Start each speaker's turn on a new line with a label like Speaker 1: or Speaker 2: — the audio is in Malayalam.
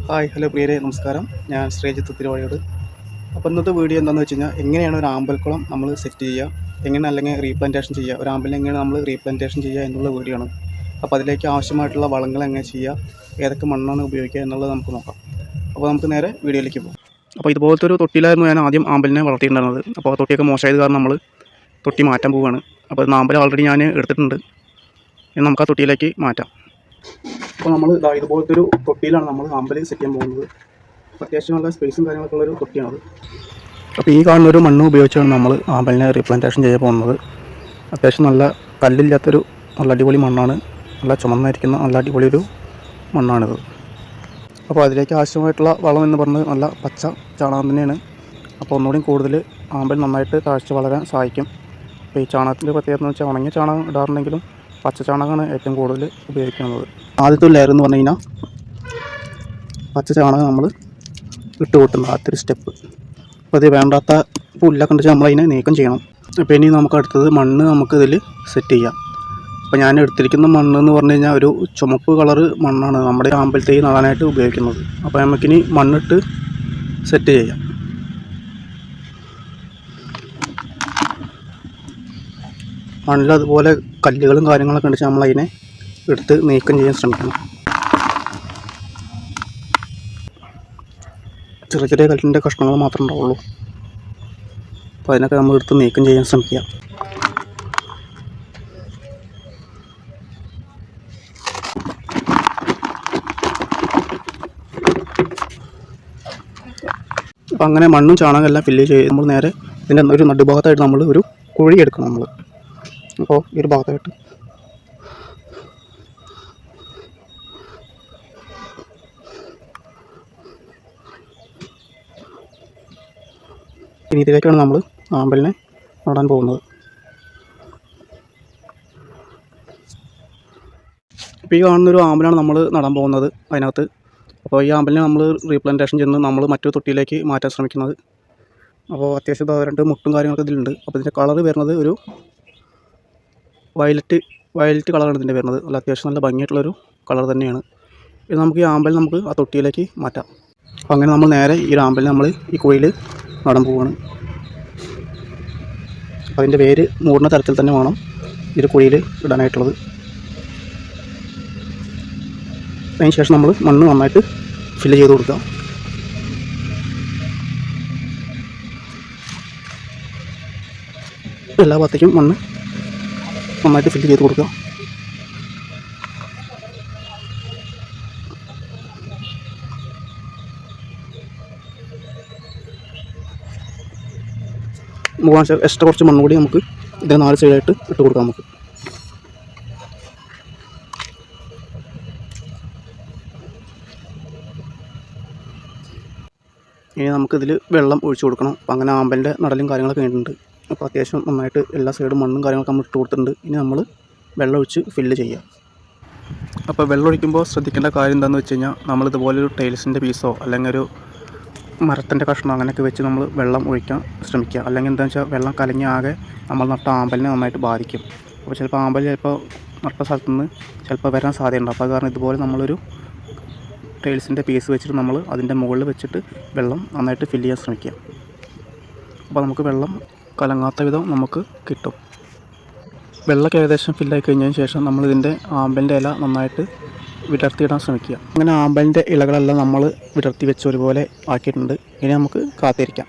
Speaker 1: ഹായ് ഹലോ പ്രിയരെ നമസ്കാരം. ഞാൻ ശ്രീജിത്ത് തിരുവാഴിയോട്. അപ്പോൾ ഇന്നത്തെ വീഡിയോ എന്താണെന്ന് വെച്ച് കഴിഞ്ഞാൽ എങ്ങനെയാണ് ഒരു ആമ്പൽക്കുളം നമ്മൾ സെറ്റ് ചെയ്യുക, എങ്ങനെ അല്ലെങ്കിൽ റീപ്ലാന്റേഷൻ ചെയ്യുക, ഒരു ആമ്പലിനെ എങ്ങനെ നമ്മൾ റീപ്ലാന്റേഷൻ ചെയ്യുക എന്നുള്ള വീഡിയോ ആണ്. അപ്പോൾ അതിലേക്ക് ആവശ്യമായിട്ടുള്ള വളങ്ങൾ എങ്ങനെ ചെയ്യുക, ഏതൊക്കെ മണ്ണാണ് ഉപയോഗിക്കുക എന്നുള്ളത് നമുക്ക് നോക്കാം. അപ്പോൾ നമുക്ക് നേരെ വീഡിയോയിലേക്ക് പോകും. അപ്പോൾ ഇതുപോലത്തെ ഒരു തൊട്ടിയിലായിരുന്നു ഞാൻ ആദ്യം ആമ്പലിനെ വളർത്തിയിട്ടുണ്ടായിരുന്നത്. അപ്പോൾ ആ തൊട്ടിയൊക്കെ മോശമായത് കാരണം നമ്മൾ തൊട്ടി മാറ്റാൻ പോവുകയാണ്. അപ്പോൾ ആമ്പൽ ഓൾറെഡി ഞാൻ എടുത്തിട്ടുണ്ട്. ഇനി നമുക്ക് ആ തൊട്ടിയിലേക്ക് മാറ്റാം. അപ്പോൾ നമ്മൾ ഇതുപോലത്തെ ഒരു തൊട്ടിയിലാണ് നമ്മൾ ആമ്പൽ സെറ്റ് ചെയ്യാൻ പോകുന്നത്. അത്യാവശ്യം നല്ല സ്പേസും കാര്യങ്ങളൊക്കെ ഉള്ളൊരു തൊട്ടിയാണത്. അപ്പോൾ ഈ കാണുന്നൊരു മണ്ണ് ഉപയോഗിച്ചാണ് നമ്മൾ ആമ്പലിനെ റീപ്ലാന്റേഷൻ ചെയ്യാൻ പോകുന്നത്. അത്യാവശ്യം നല്ല കല്ലില്ലാത്തൊരു നല്ല അടിപൊളി മണ്ണാണ്. നല്ല ചുമന്നായിരിക്കുന്ന നല്ല അടിപൊളി ഒരു മണ്ണാണിത്. അപ്പോൾ അതിലേക്ക് ആവശ്യമായിട്ടുള്ള വളം എന്ന് പറഞ്ഞത് നല്ല പച്ച ചാണകം തന്നെയാണ്. അപ്പോൾ ഒന്നുകൂടി കൂടുതൽ ആമ്പൽ നന്നായിട്ട് താഴ്ച വളരാൻ സഹായിക്കും. അപ്പോൾ ഈ ചാണകത്തിൻ്റെ പ്രത്യേകത എന്ന് വെച്ചാൽ ഉണങ്ങിയ ചാണകം ഇടാറുണ്ടെങ്കിലും പച്ച ചാണകമാണ് ഏറ്റവും കൂടുതൽ ഉപയോഗിക്കുന്നത്. ആദ്യത്തെ ലെയർ എന്ന് പറഞ്ഞു കഴിഞ്ഞാൽ പച്ച ചാണകം നമ്മൾ ഇട്ട് കൂട്ടുന്നത് ആദ്യത്തെ സ്റ്റെപ്പ്. അപ്പോൾ അത് വേണ്ടാത്ത പുല്ലൊക്കെ ഉണ്ടെങ്കിൽ നമ്മളതിനെ നീക്കം ചെയ്യണം. അപ്പോൾ ഇനി നമുക്ക് അടുത്തത് മണ്ണ് നമുക്കിതിൽ സെറ്റ് ചെയ്യാം. അപ്പോൾ ഞാൻ എടുത്തിരിക്കുന്ന മണ്ണ് എന്ന് പറഞ്ഞു കഴിഞ്ഞാൽ ഒരു ചുമപ്പ് കളറ് മണ്ണാണ് നമ്മുടെ ആമ്പലത്തേക്ക് നടാനായിട്ട് ഉപയോഗിക്കുന്നത്. അപ്പോൾ നമുക്കിനി മണ്ണിട്ട് സെറ്റ് ചെയ്യാം. മണ്ണിൽ അതുപോലെ കല്ലുകളും കാര്യങ്ങളൊക്കെ ഉണ്ടെങ്കിൽ നമ്മളതിനെ എടുത്ത് നീക്കം ചെയ്യാൻ ശ്രമിക്കണം. ചെറിയ ചെറിയ കല്ലിൻ്റെ കഷ്ണങ്ങൾ മാത്രമേ ഉണ്ടാവുള്ളൂ. അപ്പോൾ അതിനൊക്കെ നമ്മൾ എടുത്ത് നീക്കം ചെയ്യാൻ ശ്രമിക്കുക. അപ്പോൾ അങ്ങനെ മണ്ണും ചാണകം എല്ലാം ഫില്ല് ചെയ്ത് നമ്മൾ നേരെ ഇതിൻ്റെ ഒരു നടുഭാഗത്തായിട്ട് നമ്മൾ ഒരു കുഴി എടുക്കണം. നമ്മൾ അപ്പോൾ ഈ ഒരു ഭാഗത്തായിട്ട് ഈ രീതിയിലേക്കാണ് നമ്മൾ ആമ്പലിനെ നടാൻ പോകുന്നത്. ഇപ്പോൾ ഈ കാണുന്നൊരു ആമ്പലാണ് നമ്മൾ നടാൻ പോകുന്നത് അതിനകത്ത്. അപ്പോൾ ഈ ആമ്പലിനെ നമ്മൾ റീപ്ലാന്റേഷൻ ചെയ്യുന്നത് നമ്മൾ മറ്റൊരു തൊട്ടിയിലേക്ക് മാറ്റാൻ ശ്രമിക്കുന്നത്. അപ്പോൾ അത്യാവശ്യം രണ്ട് മുട്ടും കാര്യങ്ങളൊക്കെ ഇതിലുണ്ട്. അപ്പോൾ ഇതിൻ്റെ കളർ വരുന്നത് ഒരു വയലറ്റ് കളറാണ് ഇതിൻ്റെ വരുന്നത്. നല്ല അത്യാവശ്യം നല്ല ഭംഗിയായിട്ടുള്ളൊരു കളർ തന്നെയാണ്. ഇത് നമുക്ക് ഈ ആമ്പൽ നമുക്ക് ആ തൊട്ടിയിലേക്ക് മാറ്റാം. അപ്പോൾ അങ്ങനെ നമ്മൾ നേരെ ഈ ഒരു ആമ്പലിനെ നമ്മൾ ഈ കുഴിയിൽ നടാൻ പോവുകയാണ്. അപ്പോൾ അതിൻ്റെ വേര് മൂടുന്ന തരത്തിൽ തന്നെ വേണം ഇത് കുഴിയിൽ ഇടാനായിട്ടുള്ളത്. അതിന് ശേഷം നമ്മൾ മണ്ണ് നന്നായിട്ട് ഫില്ല് ചെയ്ത് കൊടുക്കുക. എല്ലാ ഭാഗത്തേക്കും മണ്ണ് നന്നായിട്ട് ഫില്ല് ചെയ്ത് കൊടുക്കുക. നമുക്ക് എക്സ്ട്രാ കുറച്ച് മണ്ണ് കൂടി നമുക്ക് ഇതിന് 4 സൈഡായിട്ട് ഇട്ട് കൊടുക്കാം. നമുക്ക് ഇനി നമുക്കിതിൽ വെള്ളം ഒഴിച്ചു കൊടുക്കണം. അപ്പോൾ അങ്ങനെ ആമ്പലിൻ്റെ നടലും കാര്യങ്ങളൊക്കെ വേണ്ടിയിട്ടുണ്ട്. അപ്പോൾ അത്യാവശ്യം നന്നായിട്ട് എല്ലാ സൈഡും മണ്ണും കാര്യങ്ങളൊക്കെ നമ്മൾ ഇട്ട് കൊടുത്തിട്ടുണ്ട്. ഇനി നമ്മൾ വെള്ളം ഒഴിച്ച് ഫില്ല് ചെയ്യുക. അപ്പോൾ വെള്ളം ഒഴിക്കുമ്പോൾ ശ്രദ്ധിക്കേണ്ട കാര്യം എന്താണെന്ന് വെച്ച് കഴിഞ്ഞാൽ നമ്മളിതുപോലൊരു ടൈൽസിൻ്റെ പീസോ അല്ലെങ്കിൽ ഒരു മരത്തിൻ്റെ കഷ്ണം അങ്ങനെയൊക്കെ വെച്ച് നമ്മൾ വെള്ളം ഒഴിക്കാൻ ശ്രമിക്കുക. അല്ലെങ്കിൽ എന്താണെന്ന് വെച്ചാൽ വെള്ളം കലങ്ങി ആകെ നമ്മൾ നട്ട ആമ്പലിനെ നന്നായിട്ട് ബാധിക്കും. അപ്പോൾ ചിലപ്പോൾ ആമ്പൽ നട്ട സ്ഥലത്തു നിന്ന് ചിലപ്പോൾ വരാൻ സാധ്യതയുണ്ട്. അപ്പോൾ അത് കാരണം ഇതുപോലെ നമ്മളൊരു ടൈൽസിൻ്റെ പീസ് വെച്ചിട്ട് നമ്മൾ അതിൻ്റെ മുകളിൽ വെച്ചിട്ട് വെള്ളം നന്നായിട്ട് ഫില്ല് ചെയ്യാൻ ശ്രമിക്കുക. അപ്പോൾ നമുക്ക് വെള്ളം കലങ്ങാത്ത വിധം നമുക്ക് കിട്ടും. വെള്ളമൊക്കെ ഏകദേശം ഫില്ലായി കഴിഞ്ഞതിന് ശേഷം നമ്മളിതിൻ്റെ ആമ്പലിൻ്റെ ഇല നന്നായിട്ട് വിടർത്തിയിടാൻ ശ്രമിക്കുക. അങ്ങനെ ആമ്പലിൻ്റെ ഇലകളെല്ലാം നമ്മൾ വിടർത്തി വെച്ച് ഒരുപോലെ ആക്കിയിട്ടുണ്ട്. ഇനി നമുക്ക് കാത്തിരിക്കാം.